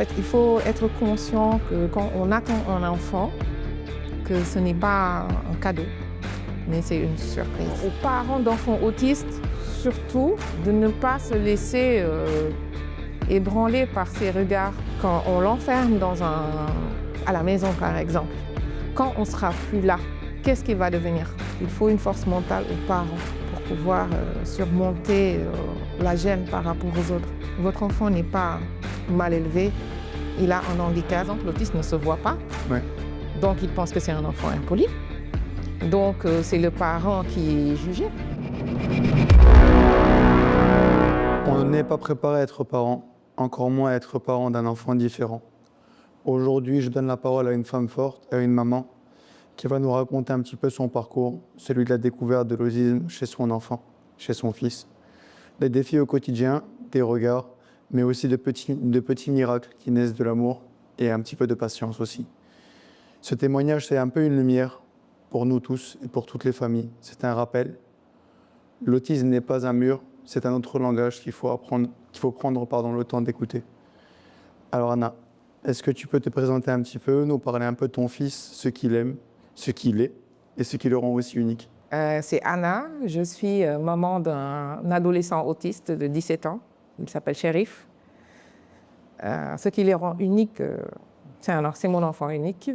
fait, il faut être conscient que quand on attend un enfant, que ce n'est pas un cadeau, mais c'est une surprise. Aux parents d'enfants autistes, surtout, de ne pas se laisser ébranler par ces regards quand on l'enferme à la maison, par exemple. Quand on ne sera plus là, qu'est-ce qu'il va devenir? Il faut une force mentale aux parents pour pouvoir surmonter la gêne par rapport aux autres. Votre enfant n'est pas mal élevé, il a un handicap. Par exemple, l'autisme ne se voit pas, Ouais. donc il pense que c'est un enfant impoli. Donc c'est le parent qui est jugé. On n'est pas préparé à être parent, encore moins à être parent d'un enfant différent. Aujourd'hui, je donne la parole à une femme forte, à une maman, qui va nous raconter un petit peu son parcours, celui de la découverte de l'autisme chez son enfant, chez son fils. Les défis au quotidien, des regards, mais aussi de petits miracles qui naissent de l'amour et un petit peu de patience aussi. Ce témoignage, c'est un peu une lumière pour nous tous et pour toutes les familles. C'est un rappel. L'autisme n'est pas un mur, c'est un autre langage qu'il faut prendre le temps d'écouter. Alors Anna, est-ce que tu peux te présenter un petit peu, nous parler un peu de ton fils, ce qu'il aime, ce qu'il est et ce qui le rend aussi unique? C'est Anna, je suis maman d'un adolescent autiste de 17 ans, il s'appelle Chérif. Ce qui le rend unique, c'est mon enfant unique.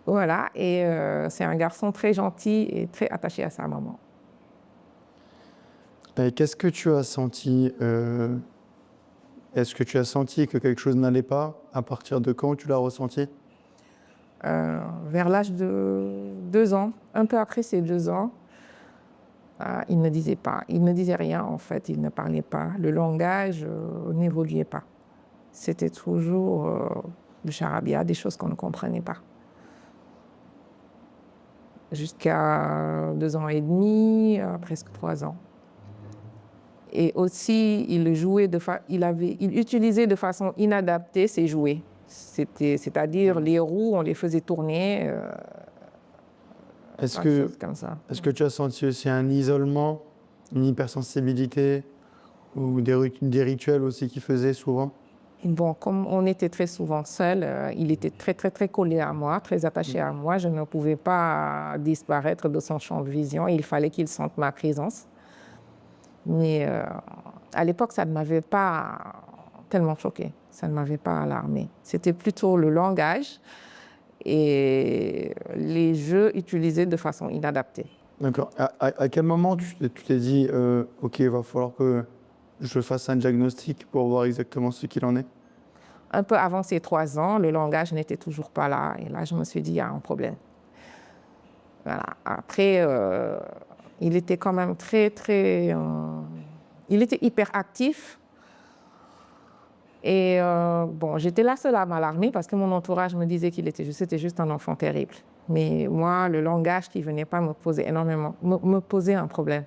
Voilà, et c'est un garçon très gentil et très attaché à sa maman. Et qu'est-ce que tu as senti Est-ce que tu as senti que quelque chose n'allait pas? À partir de quand tu l'as ressenti? Vers l'âge de 2 ans, un peu après ces 2 ans, il ne disait pas, il ne disait rien en fait, il ne parlait pas. Le langage n'évoluait pas. C'était toujours le charabia, des choses qu'on ne comprenait pas. Jusqu'à 2 ans et demi, presque 3 ans. Et aussi, il utilisait de façon inadaptée ses jouets. C'est-à-dire les roues, on les faisait tourner. Est-ce comme ça. que tu as senti aussi un isolement, une hypersensibilité ou des rituels aussi qu'il faisait souvent? Bon, comme on était très souvent seuls, il était très, très, très collé à moi, très attaché à moi. Je ne pouvais pas disparaître de son champ de vision. Il fallait qu'il sente ma présence. Mais à l'époque, ça ne m'avait pas tellement choquée. Ça ne m'avait pas alarmée. C'était plutôt le langage et les jeux utilisés de façon inadaptée. D'accord. À quel moment tu t'es dit OK, il va falloir que je fasse un diagnostic pour voir exactement ce qu'il en est? Un peu avant ces 3 ans, le langage n'était toujours pas là. Et là, je me suis dit, il y a un problème. Voilà. Après, il était quand même très, très... il était hyper actif. Et bon, j'étais la seule à m'alarmer parce que mon entourage me disait c'était juste un enfant terrible. Mais moi, le langage qui ne venait pas me posait un problème.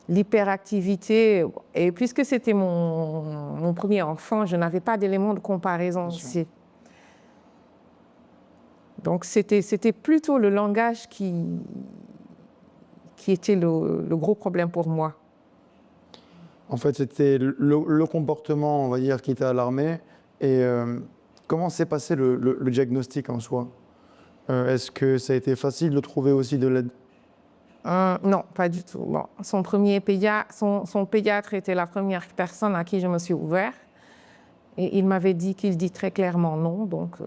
L'hyperactivité, et puisque c'était mon premier enfant, je n'avais pas d'éléments de comparaison aussi. Donc c'était plutôt le langage qui était le gros problème pour moi. En fait, c'était le comportement, on va dire, qui t'a alarmé. Et comment s'est passé le diagnostic en soi? Est-ce que ça a été facile de trouver aussi de l'aide? Non, pas du tout. Bon, son pédiatre était la première personne à qui je me suis ouverte. Et il m'avait dit qu'il dit très clairement non, donc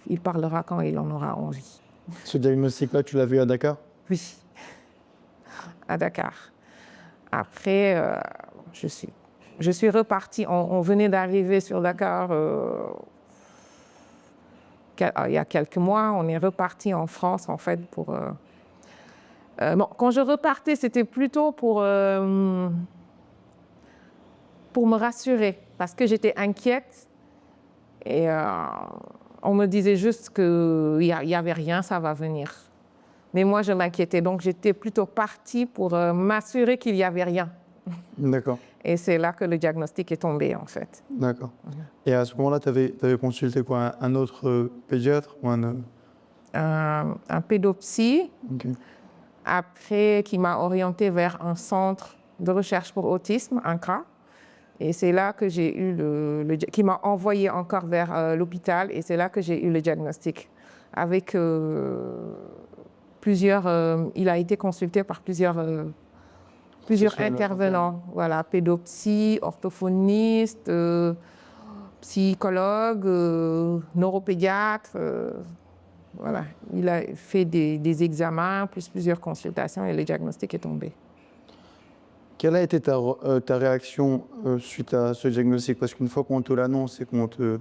il parlera quand il en aura envie. Ce diagnostic-là, tu l'as vu à Dakar? Oui, à Dakar. Après, je suis repartie. On venait d'arriver sur Dakar il y a quelques mois. On est reparti en France, en fait, pour... bon, quand je repartais, c'était plutôt pour me rassurer, parce que j'étais inquiète. Et on me disait juste qu'il n'y avait rien, ça va venir. Mais moi, je m'inquiétais. Donc, j'étais plutôt partie pour m'assurer qu'il n'y avait rien. D'accord. Et c'est là que le diagnostic est tombé, en fait. D'accord. Et à ce moment-là, tu avais consulté quoi? Un autre pédiatre ou un pédopsie, Okay. après, qui m'a orientée vers un centre de recherche pour autisme, un CRA. Et c'est là que j'ai eu qui m'a envoyé encore vers l'hôpital, et c'est là que j'ai eu le diagnostic. Avec il a été consulté par plusieurs intervenants, voilà, pédopsie, orthophoniste, psychologue, neuropédiatre. Voilà, il a fait des examens, plus plusieurs consultations, et le diagnostic est tombé. Quelle a été ta réaction suite à ce diagnostic? Parce qu'une fois qu'on te l'annonce et qu'on te...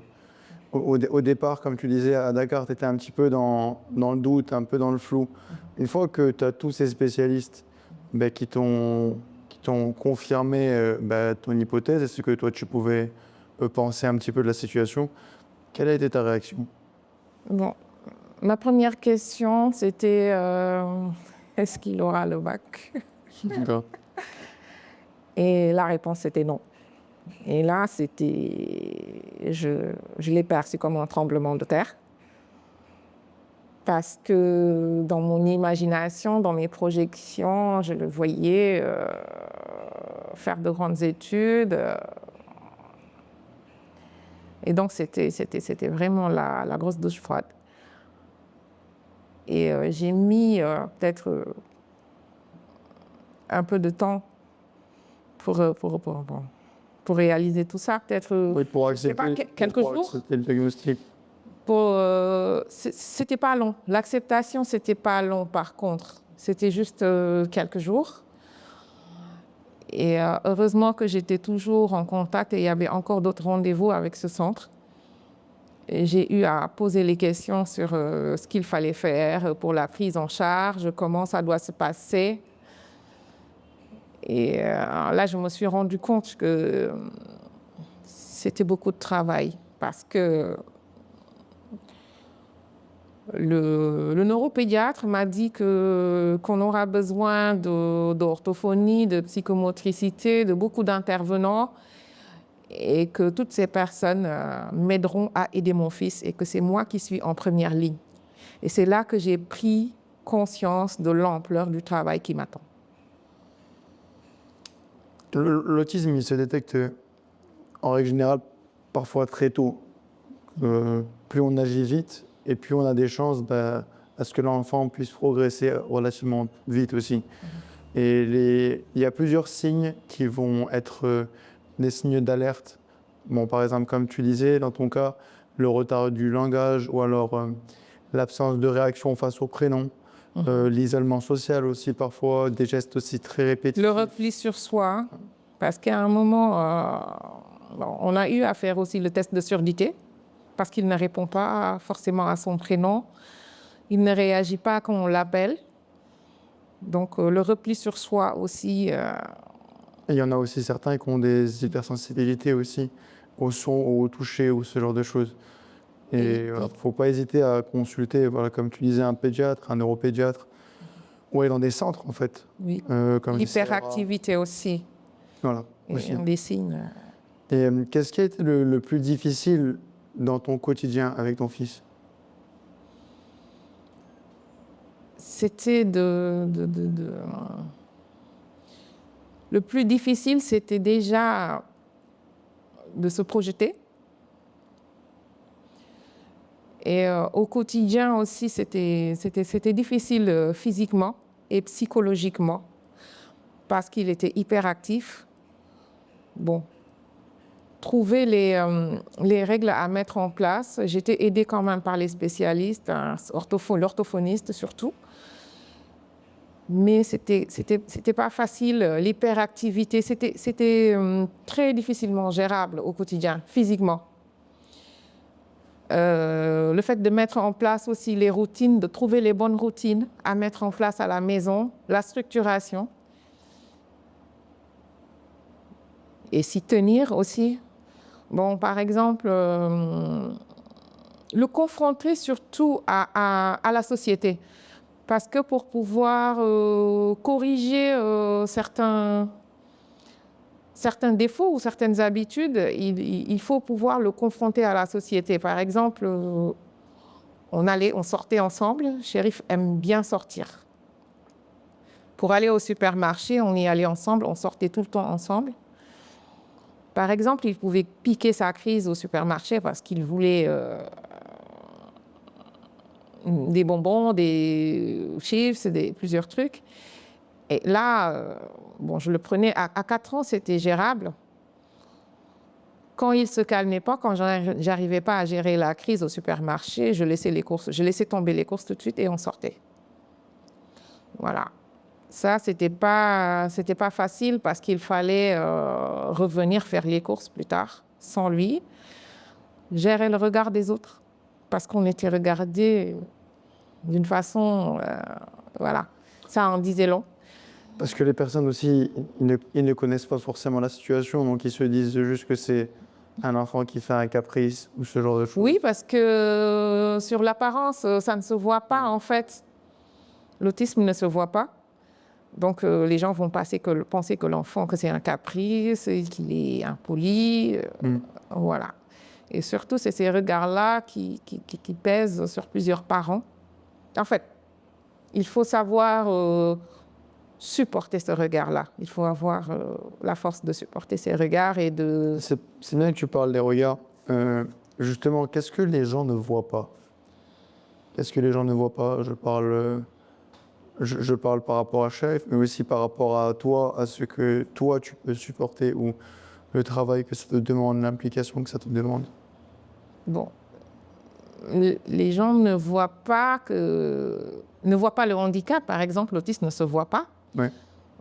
Au départ, comme tu disais, à Dakar, tu étais un petit peu dans le doute, un peu dans le flou. Une fois que tu as tous ces spécialistes qui t'ont confirmé ton hypothèse, est-ce que toi, tu pouvais penser un petit peu de la situation? Quelle a été ta réaction? Bon, ma première question, c'était est-ce qu'il aura le bac? Et la réponse, c'était non. Et là, je l'ai perçu comme un tremblement de terre. Parce que dans mon imagination, dans mes projections, je le voyais faire de grandes études. Et donc, c'était vraiment la grosse douche froide. Et j'ai mis peut-être un peu de temps pour réaliser tout ça, peut-être. Oui, pour accepter, quelques jours. Accepter le diagnostic. C'était pas long. L'acceptation, c'était pas long par contre. C'était juste quelques jours. Et heureusement que j'étais toujours en contact et il y avait encore d'autres rendez-vous avec ce centre. Et j'ai eu à poser les questions sur ce qu'il fallait faire pour la prise en charge, comment ça doit se passer. Et là, je me suis rendu compte que c'était beaucoup de travail parce que le neuropédiatre m'a dit qu'on aura besoin d'orthophonie, de psychomotricité, de beaucoup d'intervenants et que toutes ces personnes m'aideront à aider mon fils et que c'est moi qui suis en première ligne. Et c'est là que j'ai pris conscience de l'ampleur du travail qui m'attend. L'autisme, il se détecte en règle générale parfois très tôt. Plus on agit vite et plus on a des chances à ce que l'enfant puisse progresser relativement vite aussi. Et il y a plusieurs signes qui vont être des signes d'alerte. Bon, par exemple, comme tu disais, dans ton cas, le retard du langage ou alors l'absence de réaction face au prénom. L'isolement social aussi parfois, des gestes aussi très répétitifs. Le repli sur soi, parce qu'à un moment, on a eu à faire aussi le test de surdité, parce qu'il ne répond pas forcément à son prénom, il ne réagit pas quand on l'appelle. Donc le repli sur soi aussi. Et il y en a aussi certains qui ont des hypersensibilités aussi au son, au toucher ou ce genre de choses. Et il ne faut pas hésiter à consulter, voilà, comme tu disais, un pédiatre, un neuropédiatre, ou aller dans des centres, en fait. Oui, comme l'hyperactivité aussi. Voilà, et aussi. des signes. Et qu'est-ce qui a été le plus difficile dans ton quotidien avec ton fils? C'était le plus difficile, c'était déjà de se projeter. Et au quotidien aussi, c'était difficile physiquement et psychologiquement parce qu'il était hyperactif. Bon, trouver les règles à mettre en place. J'étais aidée quand même par les spécialistes, l'orthophoniste surtout. Mais c'était pas facile. L'hyperactivité, c'était très difficilement gérable au quotidien, physiquement. Le fait de mettre en place aussi les routines, de trouver les bonnes routines à mettre en place à la maison, la structuration. Et s'y tenir aussi. Bon, par exemple, le confronter surtout à la société. Parce que pour pouvoir corriger certains défauts ou certaines habitudes, il faut pouvoir le confronter à la société. Par exemple, on sortait ensemble. Chérif aime bien sortir. Pour aller au supermarché, on y allait ensemble, on sortait tout le temps ensemble. Par exemple, il pouvait piquer sa crise au supermarché parce qu'il voulait des bonbons, des chips, plusieurs trucs. Et là, bon, je le prenais à 4 ans, c'était gérable. Quand il ne se calmait pas, quand j'arrivais pas à gérer la crise au supermarché, je laissais tomber les courses tout de suite et on sortait. Voilà. Ça, c'était pas facile parce qu'il fallait revenir faire les courses plus tard, sans lui. Gérer le regard des autres, parce qu'on était regardés d'une façon... voilà. Ça en disait long. Parce que les personnes aussi, ils ne connaissent pas forcément la situation, donc ils se disent juste que c'est un enfant qui fait un caprice ou ce genre de choses. Oui, parce que sur l'apparence, ça ne se voit pas en fait. L'autisme ne se voit pas. Donc les gens vont penser que l'enfant, que c'est un caprice, qu'il est impoli. Voilà. Et surtout, c'est ces regards-là qui pèsent sur plusieurs parents. En fait, il faut savoir supporter ce regard-là. Il faut avoir la force de supporter ces regards et de... C'est bien que tu parles des regards. Justement, qu'est-ce que les gens ne voient pas? Qu'est-ce que les gens ne voient pas? Je parle par rapport à Chef, mais aussi par rapport à toi, à ce que toi tu peux supporter ou le travail que ça te demande, l'implication que ça te demande. Bon, les gens ne voient pas le handicap, par exemple, l'autisme ne se voit pas. Ouais.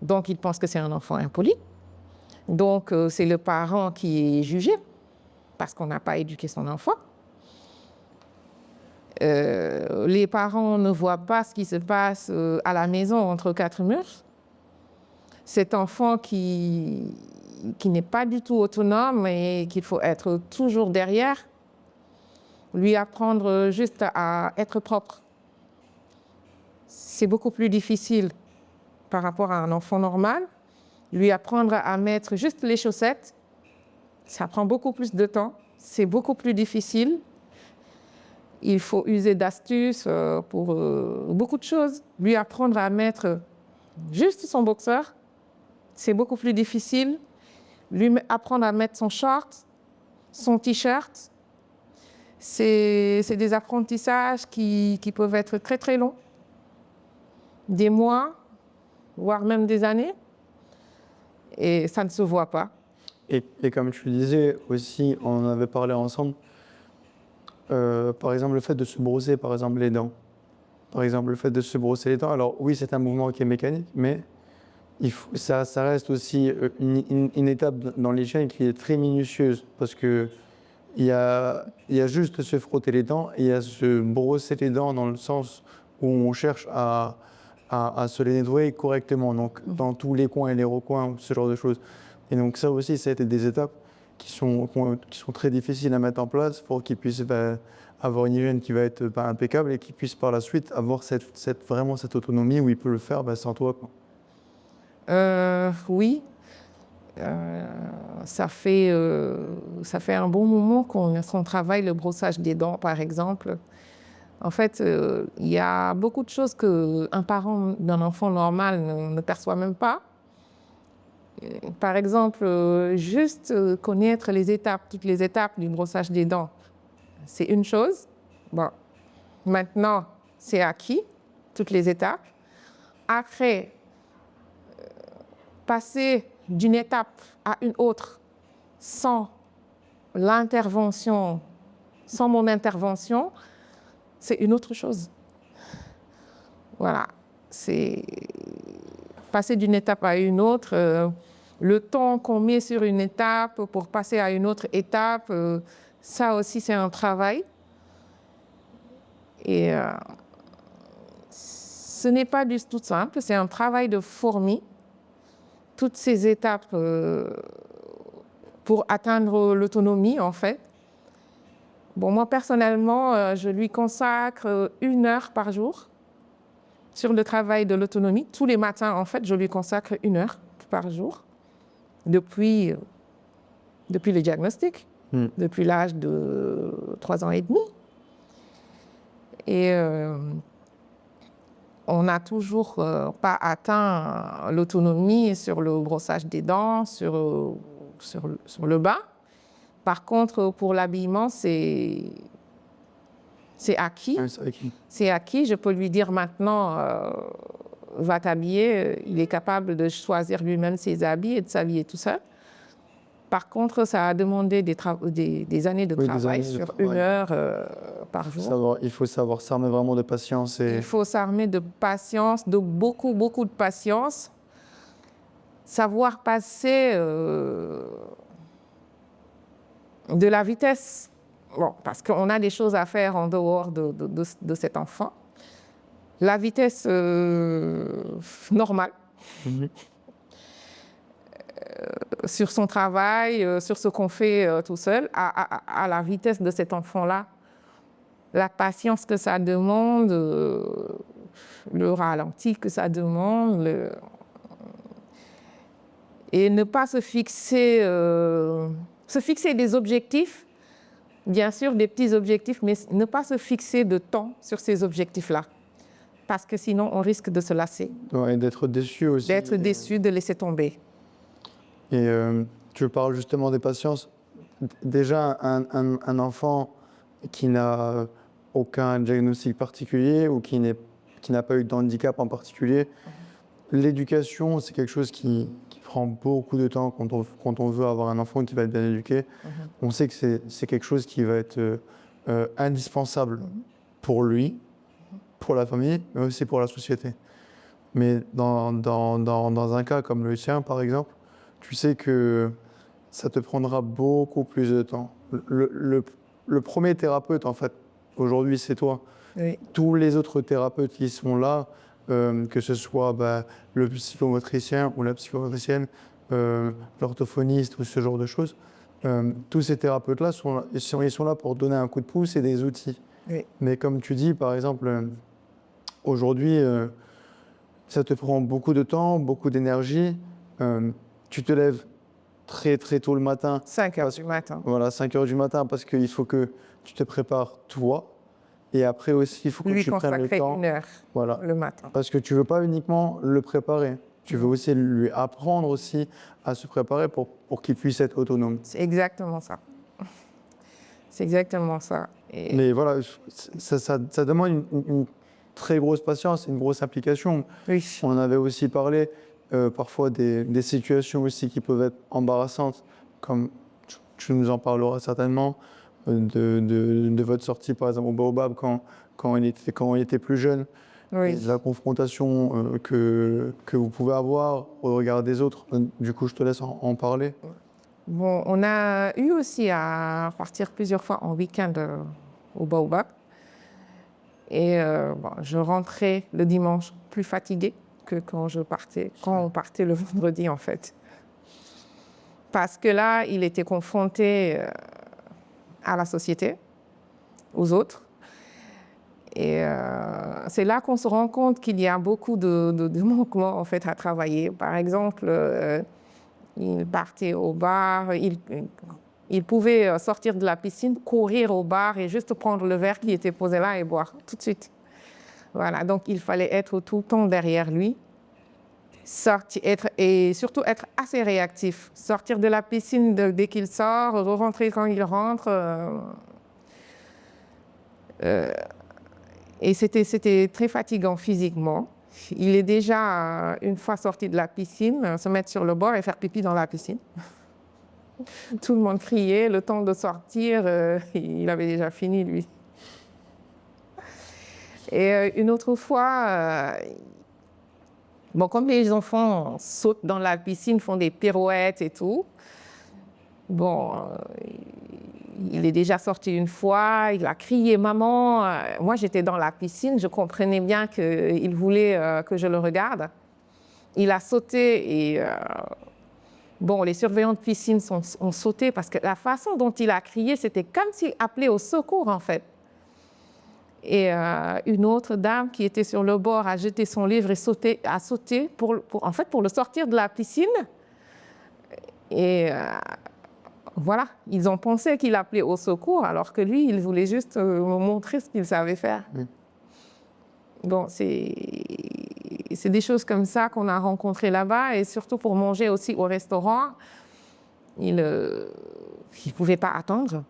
Donc, ils pensent que c'est un enfant impoli. Donc, c'est le parent qui est jugé parce qu'on n'a pas éduqué son enfant. Les parents ne voient pas ce qui se passe à la maison entre quatre murs. Cet enfant qui n'est pas du tout autonome et qu'il faut être toujours derrière, lui apprendre juste à être propre. C'est beaucoup plus difficile par rapport à un enfant normal. Lui apprendre à mettre juste les chaussettes, ça prend beaucoup plus de temps, c'est beaucoup plus difficile. Il faut user d'astuces pour beaucoup de choses. Lui apprendre à mettre juste son boxeur, c'est beaucoup plus difficile. Lui apprendre à mettre son short, son t-shirt, c'est des apprentissages qui peuvent être très très longs. Des mois, voire même des années. Et ça ne se voit pas. Et comme tu le disais aussi, on en avait parlé ensemble, par exemple le fait de se brosser par exemple les dents. Par exemple le fait de se brosser les dents, alors oui c'est un mouvement qui est mécanique, mais ça reste aussi une étape dans l'hygiène qui est très minutieuse parce que il y a juste se frotter les dents et il y a se brosser les dents dans le sens où on cherche à se les nettoyer correctement, donc dans tous les coins et les recoins, ce genre de choses. Et donc ça aussi, ça a été des étapes qui sont très difficiles à mettre en place pour qu'ils puissent avoir une hygiène qui va être impeccable et qu'ils puissent par la suite avoir vraiment cette autonomie où ils peuvent le faire sans toi, quoi. Oui. Ça fait un bon moment qu'on travaille le brossage des dents, par exemple. En fait, il y a beaucoup de choses qu'un parent d'un enfant normal ne perçoit même pas. Par exemple, juste connaître toutes les étapes du brossage des dents, c'est une chose. Bon, maintenant, c'est acquis, toutes les étapes. Après, passer d'une étape à une autre sans l'intervention, sans mon intervention, c'est une autre chose. Voilà, c'est passer d'une étape à une autre. Le temps qu'on met sur une étape pour passer à une autre étape, ça aussi c'est un travail. Et ce n'est pas du tout simple, c'est un travail de fourmi. Toutes ces étapes pour atteindre l'autonomie, en fait. Bon, moi, personnellement, je lui consacre 1 heure par jour sur le travail de l'autonomie. Tous les matins, en fait, je lui consacre 1 heure par jour depuis le diagnostic, depuis l'âge de 3 ans et demi. Et on n'a toujours pas atteint l'autonomie sur le brossage des dents, sur sur le bas. Par contre, pour l'habillement, c'est acquis. Ah, c'est acquis. C'est acquis. Je peux lui dire maintenant, va t'habiller. Il est capable de choisir lui-même ses habits et de s'habiller tout seul. Par contre, ça a demandé des années de travail sur 1 heure par jour. Il faut savoir s'armer vraiment de patience. Il faut s'armer de patience, de beaucoup, beaucoup de patience. Savoir passer de la vitesse. Bon, parce qu'on a des choses à faire en dehors de cet enfant. La vitesse normale. Sur son travail, sur ce qu'on fait tout seul, à la vitesse de cet enfant-là, la patience que ça demande, le ralenti que ça demande, et ne pas se fixer des objectifs, bien sûr des petits objectifs, mais ne pas se fixer de temps sur ces objectifs-là, parce que sinon on risque de se lasser. Ouais, et d'être déçu aussi. D'être déçu, de laisser tomber. Et tu parles justement des patiences. Déjà, un enfant qui n'a aucun diagnostic particulier ou qui n'a pas eu de handicap en particulier, l'éducation, c'est quelque chose qui prend beaucoup de temps quand on veut avoir un enfant qui va être bien éduqué. On sait que c'est quelque chose qui va être indispensable pour lui, pour la famille, mais aussi pour la société. Mais dans un cas comme le tien, par exemple, tu sais que ça te prendra beaucoup plus de temps. Le premier thérapeute, en fait, aujourd'hui, c'est toi. Oui. Tous les autres thérapeutes qui sont là, que ce soit le psychomotricien ou la psychomotricienne, l'orthophoniste ou ce genre de choses, tous ces thérapeutes-là, ils sont là pour donner un coup de pouce et des outils. Oui. Mais comme tu dis, par exemple, aujourd'hui, ça te prend beaucoup de temps, beaucoup d'énergie. Tu te lèves très très tôt le matin. 5 heures du matin. Voilà, 5 heures du matin, parce qu'il faut que tu te prépares toi. Et après aussi, il faut que tu prennes le temps. 1 heure le matin. Parce que tu ne veux pas uniquement le préparer. Tu veux aussi lui apprendre aussi à se préparer pour qu'il puisse être autonome. C'est exactement ça. C'est exactement ça. Et... Mais voilà, ça demande une très grosse patience, une grosse application. Oui. On en avait aussi parlé. Parfois des situations aussi qui peuvent être embarrassantes, comme tu nous en parleras certainement, de votre sortie par exemple au Baobab quand il était plus jeune, oui. La confrontation que vous pouvez avoir au regard des autres. Du coup, je te laisse en parler. Bon, on a eu aussi à partir plusieurs fois en week-end au Baobab. Et je rentrais le dimanche plus fatiguée que quand on partait le vendredi, en fait. Parce que là, il était confronté à la société, aux autres. Et c'est là qu'on se rend compte qu'il y a beaucoup de manquements, en fait, à travailler. Par exemple, il partait au bar, il pouvait sortir de la piscine, courir au bar et juste prendre le verre qui était posé là et boire tout de suite. Voilà, donc il fallait être tout le temps derrière lui, et surtout être assez réactif. Sortir de la piscine dès qu'il sort, rentrer quand il rentre. Et c'était très fatigant physiquement. Il est déjà, une fois sorti de la piscine, se mettre sur le bord et faire pipi dans la piscine. Tout le monde criait, le temps de sortir, il avait déjà fini, lui. Et une autre fois, comme les enfants sautent dans la piscine, font des pirouettes et tout, il est déjà sorti une fois, il a crié « Maman ». Moi, j'étais dans la piscine, je comprenais bien qu'il voulait que je le regarde. Il a sauté et les surveillants de piscine ont sauté parce que la façon dont il a crié, c'était comme s'il appelait au secours, en fait. Et une autre dame qui était sur le bord a jeté son livre et a sauté pour le sortir de la piscine. Et voilà, ils ont pensé qu'il appelait au secours, alors que lui, il voulait juste me montrer ce qu'il savait faire. Oui. Bon, c'est des choses comme ça qu'on a rencontrées là-bas, et surtout pour manger aussi au restaurant. Il ne pouvait pas attendre.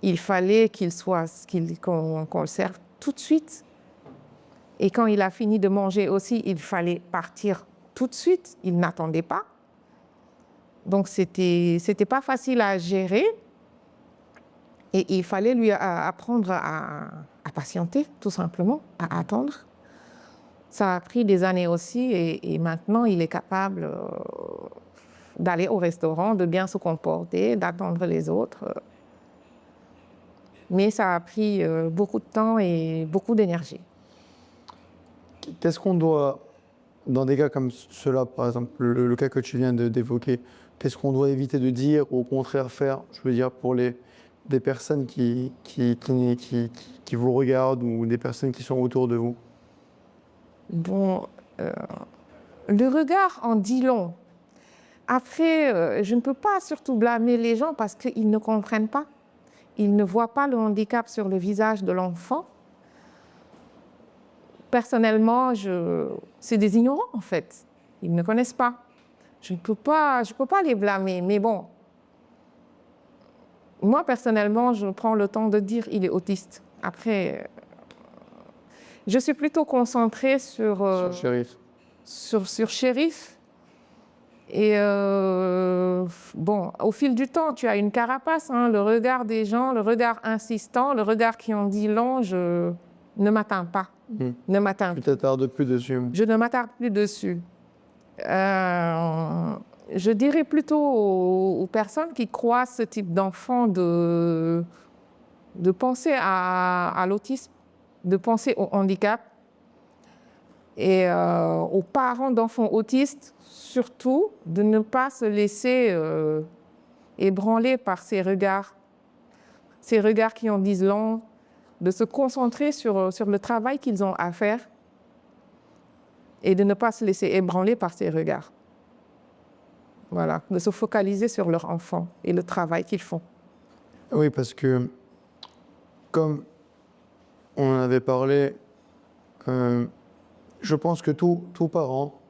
Il fallait qu'on le serve tout de suite. Et quand il a fini de manger aussi, il fallait partir tout de suite. Il n'attendait pas. Donc, c'était pas facile à gérer. Et il fallait lui apprendre à patienter, tout simplement, à attendre. Ça a pris des années aussi. Et maintenant, il est capable d'aller au restaurant, de bien se comporter, d'attendre les autres. Mais ça a pris beaucoup de temps et beaucoup d'énergie. Qu'est-ce qu'on doit, dans des cas comme cela, par exemple, le cas que tu viens d'évoquer, qu'est-ce qu'on doit éviter de dire ou au contraire faire, je veux dire, pour des personnes qui vous regardent ou des personnes qui sont autour de vous? Bon, le regard en dit long. Après, je ne peux pas surtout blâmer les gens parce qu'ils ne comprennent pas. Ils ne voient pas le handicap sur le visage de l'enfant. Personnellement, c'est des ignorants, en fait. Ils ne connaissent pas. Je ne peux pas les blâmer, mais bon. Moi, personnellement, je prends le temps de dire qu'il est autiste. Après, je suis plutôt concentrée sur Chérif. Sur Chérif. Et bon, au fil du temps, tu as une carapace, hein, le regard des gens, le regard insistant, le regard qui en dit long, ne m'atteint pas. Ne m'atteint. Tu t'attardes plus dessus. Je ne m'attarde plus dessus. Je dirais plutôt aux personnes qui croient ce type d'enfant de penser à l'autisme, de penser au handicap et aux parents d'enfants autistes, surtout, de ne pas se laisser ébranler par ces regards qui en disent long, de se concentrer sur le travail qu'ils ont à faire et de ne pas se laisser ébranler par ces regards. Voilà, de se focaliser sur leur enfant et le travail qu'ils font. Oui, parce que, comme on en avait parlé, je pense que tout parent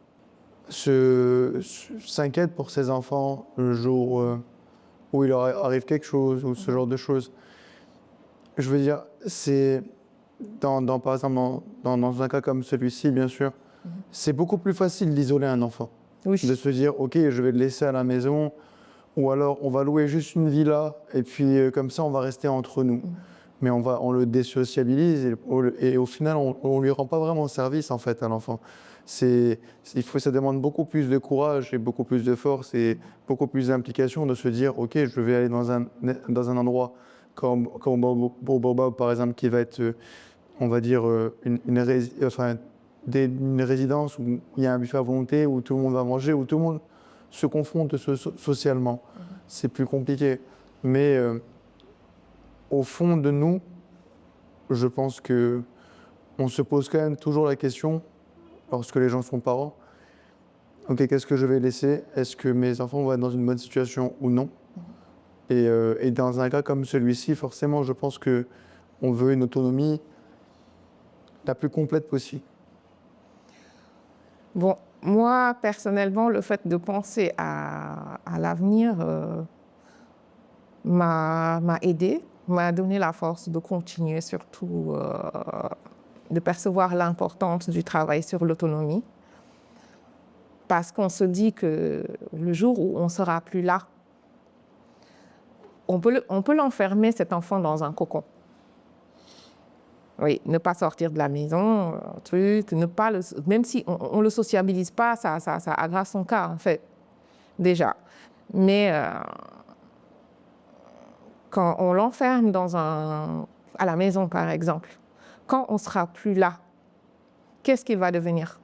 s'inquiète pour ses enfants le jour où il leur arrive quelque chose ou ce genre de choses. Je veux dire, c'est par exemple, dans un cas comme celui-ci, bien sûr, c'est beaucoup plus facile d'isoler un enfant. Oui. De se dire, OK, je vais le laisser à la maison, ou alors on va louer juste une villa, et puis comme ça, on va rester entre nous. Mais on le désociabilise, et au final, on ne lui rend pas vraiment service, en fait, à l'enfant. Ça demande beaucoup plus de courage et beaucoup plus de force et beaucoup plus d'implication de se dire, OK, je vais aller dans un endroit comme Bob, par exemple, qui va être, on va dire, une résidence où il y a un buffet à volonté, où tout le monde va manger, où tout le monde se confronte socialement. C'est plus compliqué. Mais au fond de nous, je pense qu'on se pose quand même toujours la question, lorsque les gens sont parents, OK, qu'est-ce que je vais laisser? Est-ce que mes enfants vont être dans une bonne situation ou non? Et dans un cas comme celui-ci, forcément, je pense qu'on veut une autonomie la plus complète possible. Bon, moi, personnellement, le fait de penser à l'avenir m'a aidé, m'a donné la force de continuer, surtout de percevoir l'importance du travail sur l'autonomie. Parce qu'on se dit que le jour où on ne sera plus là, on peut l'enfermer, cet enfant, dans un cocon. Oui, ne pas sortir de la maison, même si on ne le sociabilise pas, ça aggrave son cas, en fait, déjà. Mais quand on l'enferme à la maison, par exemple, quand on ne sera plus là, qu'est-ce qu'il va devenir?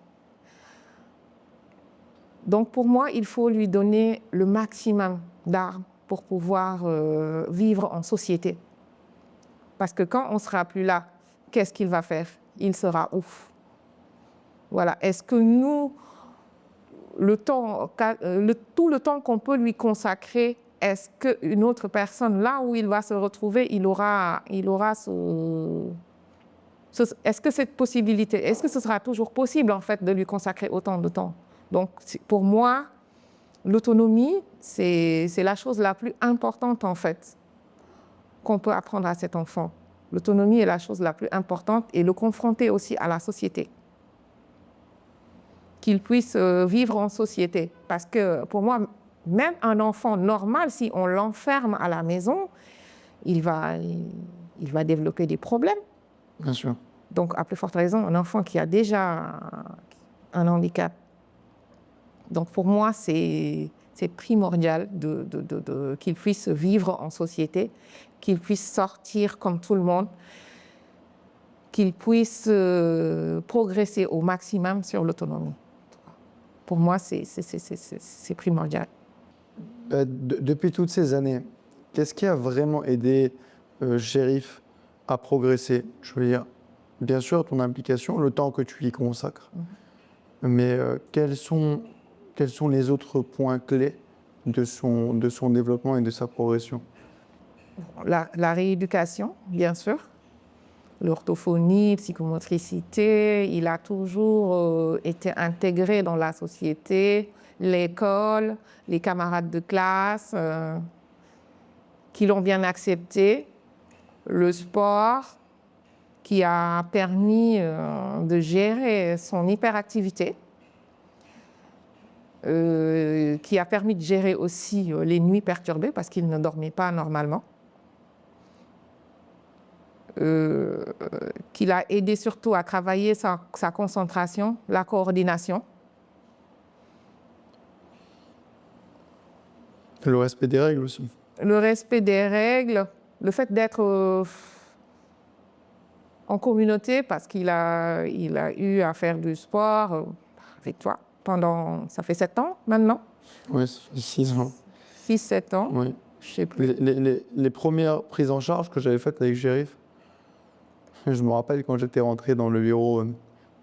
Donc, pour moi, il faut lui donner le maximum d'armes pour pouvoir vivre en société. Parce que quand on ne sera plus là, qu'est-ce qu'il va faire? Il sera ouf. Voilà. Est-ce que nous, tout le temps qu'on peut lui consacrer, est-ce qu'une autre personne, là où il va se retrouver, est-ce que cette possibilité, est-ce que ce sera toujours possible, en fait, de lui consacrer autant de temps? Donc, pour moi, L'autonomie, c'est la chose la plus importante, en fait, qu'on peut apprendre à cet enfant. L'autonomie est la chose la plus importante et le confronter aussi à la société. Qu'il puisse vivre en société. Parce que pour moi, même un enfant normal, si on l'enferme à la maison, il va développer des problèmes. Bien sûr. Donc, à plus forte raison, un enfant qui a déjà un handicap. Donc, pour moi, c'est primordial qu'il puisse vivre en société, qu'il puisse sortir comme tout le monde, qu'il puisse progresser au maximum sur l'autonomie. Pour moi, c'est primordial. Depuis toutes ces années, qu'est-ce qui a vraiment aidé Chérif à progresser? Je veux dire, bien sûr, ton implication, le temps que tu y consacres. Mais quels sont les autres points clés de son développement et de sa progression? La rééducation, bien sûr. L'orthophonie, psychomotricité, il a toujours été intégré dans la société, l'école, les camarades de classe qui l'ont bien accepté, le sport qui a permis de gérer son hyperactivité, qui a permis de gérer aussi les nuits perturbées parce qu'il ne dormait pas normalement. Qu'il a aidé surtout à travailler sa concentration, la coordination. Le respect des règles aussi. Le respect des règles, le fait d'être en communauté parce qu'il a eu à faire du sport avec toi pendant, ça fait 7 ans maintenant? Oui, 6 ans. 6-7 ans, oui. Je sais plus. Les premières prises en charge que j'avais faites avec Chérif, je me rappelle quand j'étais rentré dans le bureau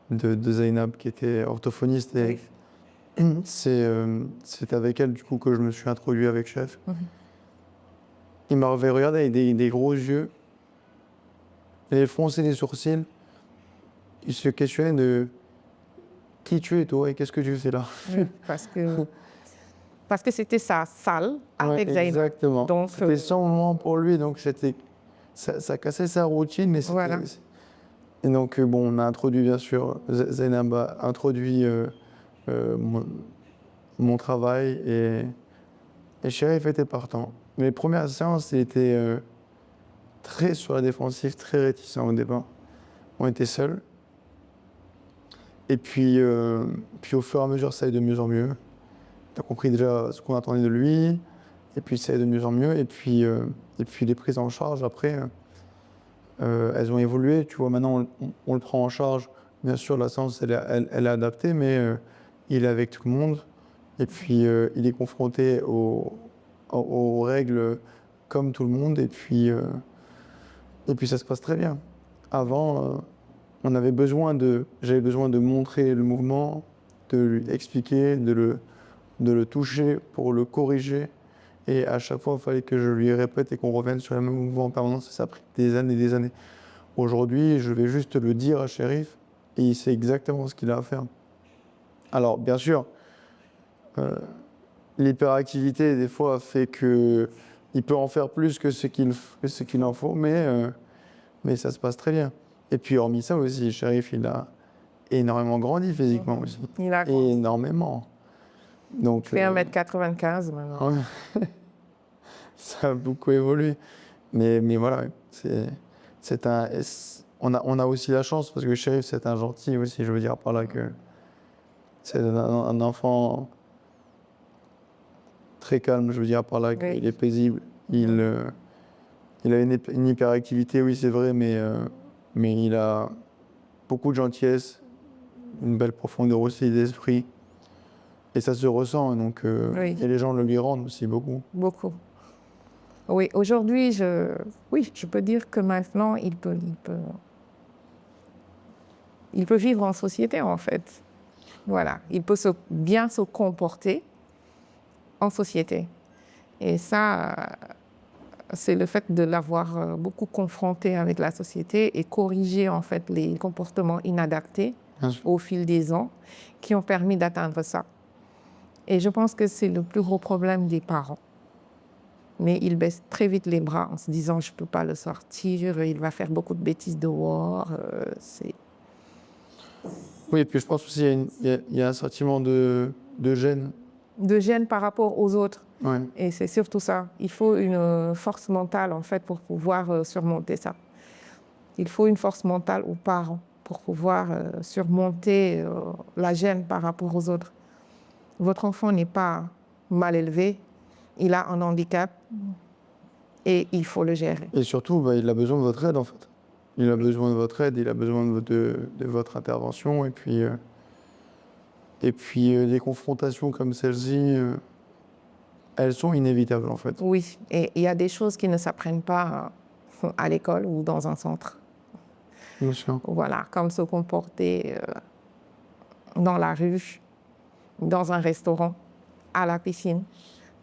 de Zainab, qui était orthophoniste, et c'est avec elle du coup que je me suis introduit avec Chef. Il m'avait regardé avec des gros yeux, il fronçait les sourcils, il se questionnait de qui tu es toi et qu'est-ce que tu fais là. Oui, parce que c'était sa salle avec Zainab. Exactement. C'était son moment pour lui, donc ça cassait sa routine. Mais voilà. Et donc, bon, on a introduit, bien sûr, Zainab a introduit mon travail et Chérif était partant. Mais les premières séances, il était très sur la défensive, très réticent au départ. On était seuls. Et puis au fur et à mesure, ça allait de mieux en mieux. Tu as compris déjà ce qu'on attendait de lui. Et puis ça allait de mieux en mieux. Et puis les prises en charge, après, elles ont évolué. Tu vois, maintenant, on le prend en charge. Bien sûr, la séance, elle est adaptée, mais il est avec tout le monde. Et puis, il est confronté aux règles comme tout le monde. Et puis ça se passe très bien. Avant, j'avais besoin de montrer le mouvement, de lui expliquer, de le toucher pour le corriger. Et à chaque fois, il fallait que je lui répète et qu'on revienne sur le même mouvement en permanence. Ça a pris des années et des années. Aujourd'hui, je vais juste le dire à Chérif et il sait exactement ce qu'il a à faire. Alors, bien sûr, l'hyperactivité, des fois, fait qu'il peut en faire plus que ce qu'il en faut, mais ça se passe très bien. Et puis, hormis ça aussi, Chérif, il a énormément grandi physiquement aussi. Il a grandi. Énormément. Donc, il fait 1m95 maintenant. Ouais. Ça a beaucoup évolué. Mais voilà, on a aussi la chance, parce que Chérif, c'est un gentil aussi, je veux dire par là que c'est un enfant très calme, je veux dire par là qu'il est paisible. Il a une hyperactivité, oui, c'est vrai, mais il a beaucoup de gentillesse, une belle profondeur aussi d'esprit. Et ça se ressent, donc et les gens le lui rendent aussi beaucoup. Beaucoup. Oui, aujourd'hui, je peux dire que maintenant, il peut vivre en société, en fait. Voilà, il peut bien se comporter en société. Et ça, c'est le fait de l'avoir beaucoup confronté avec la société et corrigé, en fait, les comportements inadaptés au fil des ans qui ont permis d'atteindre ça. Et je pense que c'est le plus gros problème des parents. Mais ils baissent très vite les bras en se disant je ne peux pas le sortir, il va faire beaucoup de bêtises dehors. Oui, et puis je pense aussi qu'il y a un sentiment de gêne. De gêne par rapport aux autres. Ouais. Et c'est surtout ça. Il faut une force mentale en fait pour pouvoir surmonter ça. Il faut une force mentale aux parents pour pouvoir surmonter la gêne par rapport aux autres. Votre enfant n'est pas mal élevé, il a un handicap et il faut le gérer. Et surtout, il a besoin de votre aide en fait. Il a besoin de votre aide, il a besoin de votre intervention. Et puis des confrontations comme celle-ci, elles sont inévitables en fait. Oui, et il y a des choses qui ne s'apprennent pas à l'école ou dans un centre. Bien sûr. Voilà, comme se comporter dans la rue, dans un restaurant, à la piscine.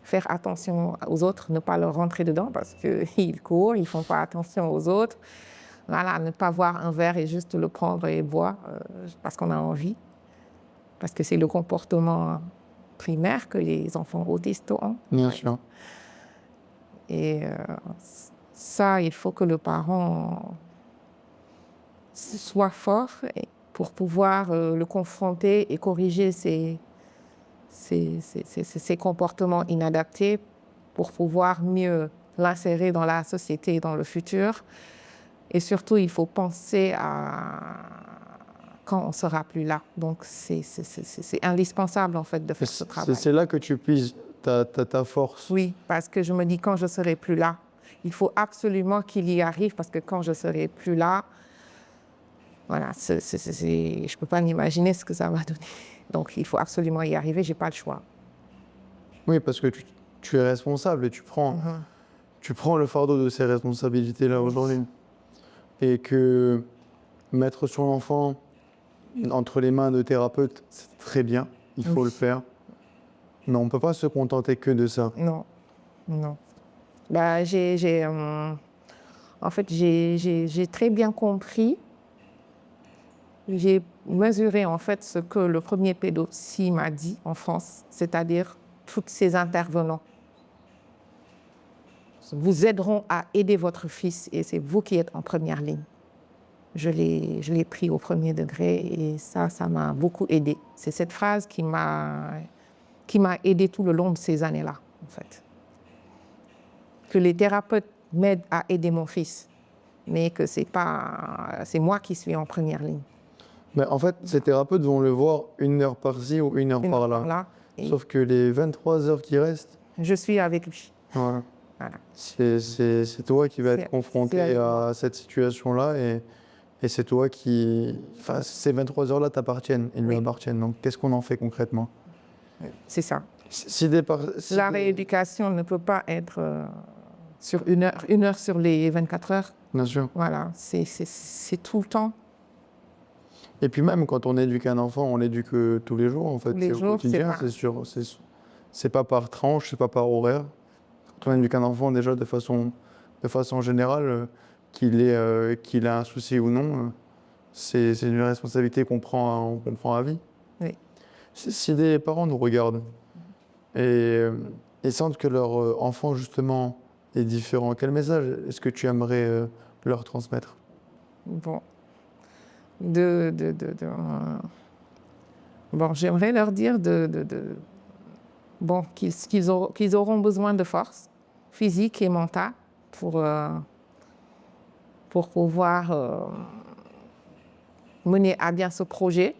Faire attention aux autres, ne pas leur rentrer dedans parce qu'ils courent, ils ne font pas attention aux autres. Voilà, ne pas voir un verre et juste le prendre et boire parce qu'on a envie. Parce que c'est le comportement primaire que les enfants autistes ont. Bien sûr. Et ça, il faut que le parent soit fort pour pouvoir le confronter et corriger ses comportements inadaptés pour pouvoir mieux l'insérer dans la société et dans le futur. Et surtout, il faut penser à quand on ne sera plus là. Donc, c'est indispensable, en fait, de faire ce travail. C'est là que tu puises ta force. Oui, parce que je me dis, quand je ne serai plus là, il faut absolument qu'il y arrive, parce que quand je ne serai plus là, voilà, je ne peux pas m'imaginer ce que ça va donner. Donc, il faut absolument y arriver, je n'ai pas le choix. Oui, parce que tu es responsable et tu prends le fardeau de ces responsabilités-là aujourd'hui. Et que mettre son enfant entre les mains de thérapeutes, c'est très bien, il faut le faire. Mais on ne peut pas se contenter que de ça. Non, non. En fait, j'ai très bien compris. J'ai mesuré en fait ce que le premier pédopsie m'a dit en France, c'est-à-dire tous ces intervenants vous aideront à aider votre fils et c'est vous qui êtes en première ligne. Je l'ai pris au premier degré et ça m'a beaucoup aidé. C'est cette phrase qui m'a aidé tout le long de ces années-là, en fait. Que les thérapeutes m'aident à aider mon fils, mais que c'est moi qui suis en première ligne. Mais en fait, ces thérapeutes vont le voir 1 heure par-ci ou 1 heure par-là. Sauf que les 23 heures qui restent... Je suis avec lui. Voilà. Voilà. C'est toi qui vas être confronté à cette situation-là et c'est toi qui... Enfin, ces 23 heures-là t'appartiennent, ils lui appartiennent. Donc, qu'est-ce qu'on en fait concrètement? C'est ça. La rééducation ne peut pas être sur 1 heure sur les 24 heures. Bien sûr. Voilà, c'est tout le temps. Et puis même quand on éduque un enfant, on l'éduque tous les jours en fait. Les jours, au quotidien, c'est pas par tranche, c'est pas par horaire. Quand on éduque un enfant déjà de façon générale, qu'il ait un souci ou non, c'est une responsabilité qu'on prend à vie. Oui. Si des parents nous regardent et sentent que leur enfant justement est différent, quel message est-ce que tu aimerais leur transmettre? Bon. Bon, j'aimerais leur dire qu'ils auront besoin de force physique et mentale pour pouvoir mener à bien ce projet,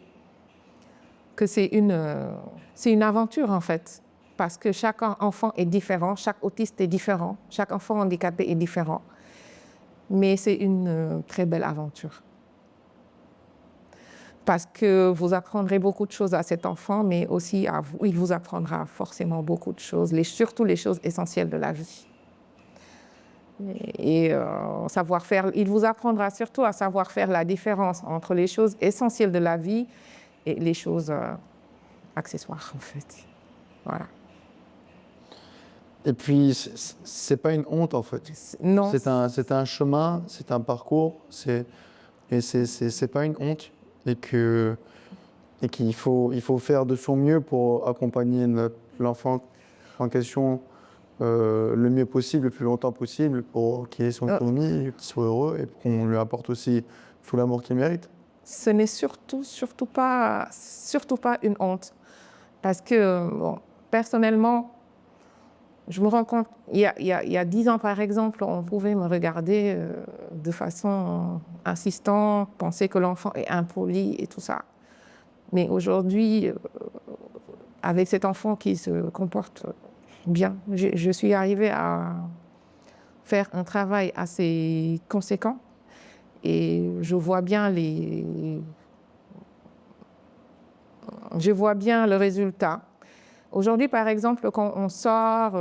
que c'est une aventure en fait, parce que chaque enfant est différent, chaque autiste est différent, chaque enfant handicapé est différent, mais c'est une très belle aventure. Parce que vous apprendrez beaucoup de choses à cet enfant, mais aussi à vous, il vous apprendra forcément beaucoup de choses, surtout les choses essentielles de la vie. Et savoir faire, il vous apprendra surtout à savoir faire la différence entre les choses essentielles de la vie et les choses accessoires, en fait. Voilà. Et puis, c'est pas une honte, en fait. Non. C'est un chemin, c'est un parcours, et c'est pas une honte. Et que et qu'il faut faire de son mieux pour accompagner l'enfant en question le mieux possible, le plus longtemps possible, pour qu'il ait son autonomie, qu'il soit heureux et qu'on lui apporte aussi tout l'amour qu'il mérite. Ce n'est surtout pas une honte. Parce que, bon, personnellement, je me rends compte, il y a 10 ans, par exemple, on pouvait me regarder de façon insistante, penser que l'enfant est impoli et tout ça. Mais aujourd'hui, avec cet enfant qui se comporte bien, je suis arrivée à faire un travail assez conséquent et je vois bien le résultat. Aujourd'hui, par exemple, quand on sort,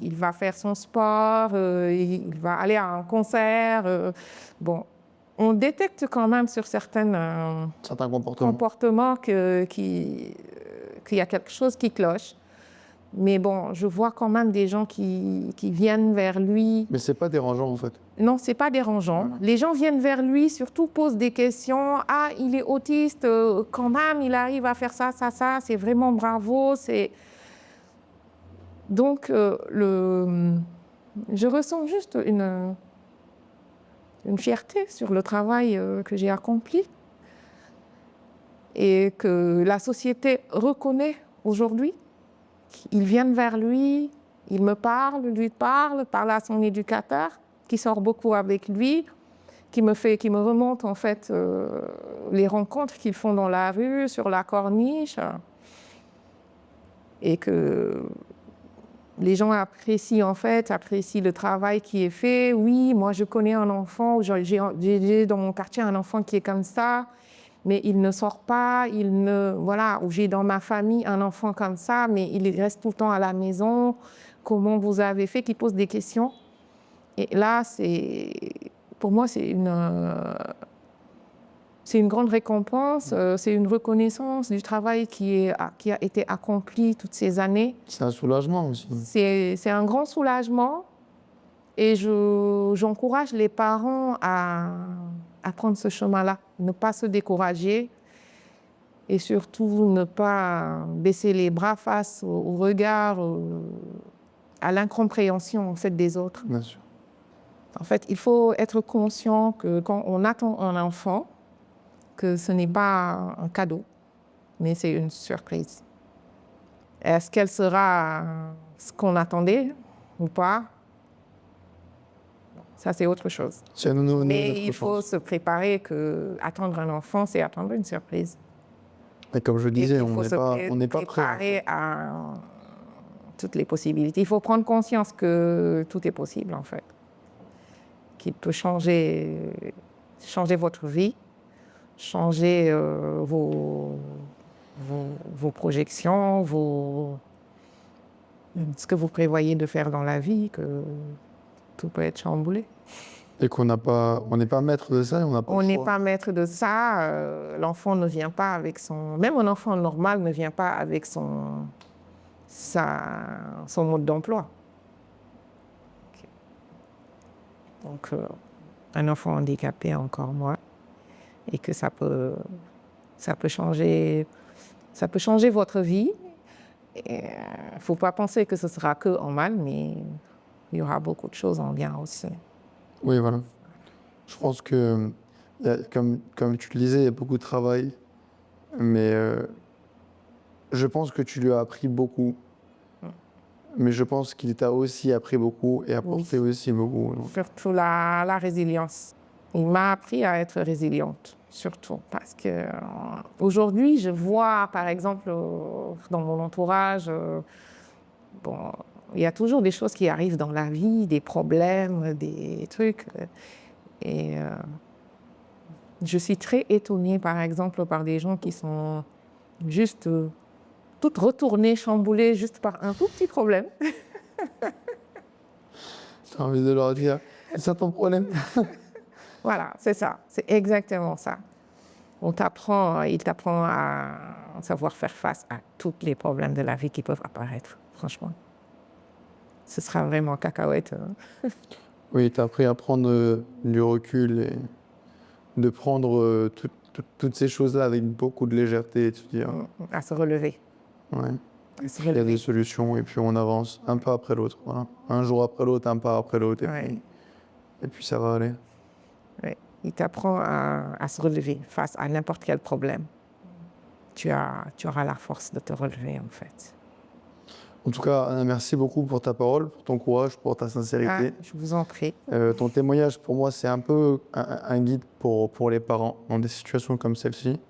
il va faire son sport, il va aller à un concert. Bon, on détecte quand même sur certains comportements qu'il y a quelque chose qui cloche. Mais bon, je vois quand même des gens qui viennent vers lui. Mais c'est pas dérangeant en fait. Non, c'est pas dérangeant. Voilà. Les gens viennent vers lui, surtout posent des questions. Ah, il est autiste, quand même, il arrive à faire ça, c'est vraiment bravo. Donc, je ressens juste une fierté sur le travail que j'ai accompli et que la société reconnaît aujourd'hui. Ils viennent vers lui, il me parle, lui parle à son éducateur qui sort beaucoup avec lui, qui me remonte en fait les rencontres qu'ils font dans la rue, sur la corniche, et que les gens apprécient le travail qui est fait. Oui, moi je connais un enfant, j'ai dans mon quartier un enfant qui est comme ça, mais il ne sort pas, voilà, ou j'ai dans ma famille un enfant comme ça, mais il reste tout le temps à la maison. Comment vous avez fait? Qui pose des questions. Et là, pour moi, c'est une grande récompense, c'est une reconnaissance du travail qui a été accompli toutes ces années. C'est un soulagement aussi. C'est un grand soulagement et j'encourage les parents à prendre ce chemin-là, ne pas se décourager et surtout ne pas baisser les bras face au regard, à l'incompréhension en fait, des autres. Bien sûr. En fait, il faut être conscient que quand on attend un enfant, que ce n'est pas un cadeau, mais c'est une surprise. Est-ce qu'elle sera ce qu'on attendait ou pas? Ça, c'est autre chose. Mais il faut se préparer qu'attendre un enfant, c'est attendre une surprise. Et comme je disais, on n'est pas prêt à toutes les possibilités. Il faut prendre conscience que tout est possible, en fait. Qu'il peut changer votre vie, changer vos projections, ce que vous prévoyez de faire dans la vie, que tout peut être chamboulé. Et on n'est pas maître de ça, on n'est pas maître de ça. L'enfant ne vient pas avec son... Même un enfant normal ne vient pas avec son mode d'emploi. Okay. Donc, un enfant handicapé, encore moins. Et que ça peut changer votre vie. Il ne faut pas penser que ce sera que en mal, mais il y aura beaucoup de choses en bien aussi. Oui, voilà. Je pense que, comme tu le disais, il y a beaucoup de travail, mais je pense que tu lui as appris beaucoup. Mais je pense qu'il t'a aussi appris beaucoup et apporté aussi beaucoup. Surtout la résilience. Il m'a appris à être résiliente, surtout. Parce qu'aujourd'hui, je vois, par exemple, dans mon entourage, il y a toujours des choses qui arrivent dans la vie, des problèmes, des trucs. Et je suis très étonnée, par exemple, par des gens qui sont juste toutes retournées, chamboulées, juste par un tout petit problème. J'ai envie de leur dire, c'est ça ton problème? Voilà, c'est ça, c'est exactement ça. Il t'apprend à savoir faire face à tous les problèmes de la vie qui peuvent apparaître, franchement. Ce sera vraiment cacahuète. Oui, tu as appris à prendre du recul et de prendre toutes ces choses-là avec beaucoup de légèreté, tu dis, À se relever. ouais. À se Il y a relever. des solutions et puis on avance un pas après l'autre. Voilà. Un jour après l'autre, un pas après l'autre. Ouais. Et puis ça va aller. Ouais. Il t'apprend à se relever face à n'importe quel problème. Tu auras la force de te relever, en fait. En tout cas, Anna, merci beaucoup pour ta parole, pour ton courage, pour ta sincérité. Je vous en prie. Ton témoignage, pour moi, c'est un peu un guide pour les parents dans des situations comme celle-ci.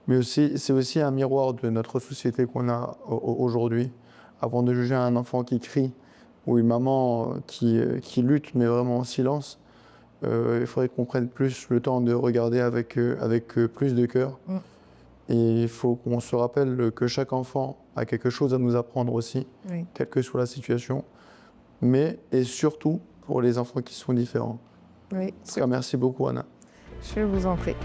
Mais aussi, c'est aussi un miroir de notre société qu'on a aujourd'hui. Avant de juger un enfant qui crie ou une maman qui lutte, mais vraiment en silence, il faudrait qu'on prenne plus le temps de regarder avec plus de cœur. Et il faut qu'on se rappelle que chaque enfant a quelque chose à nous apprendre aussi, Oui. quelle que soit la situation. Mais, et surtout, pour les enfants qui sont différents. Oui. En tout cas, merci beaucoup, Anna. Je vous en prie.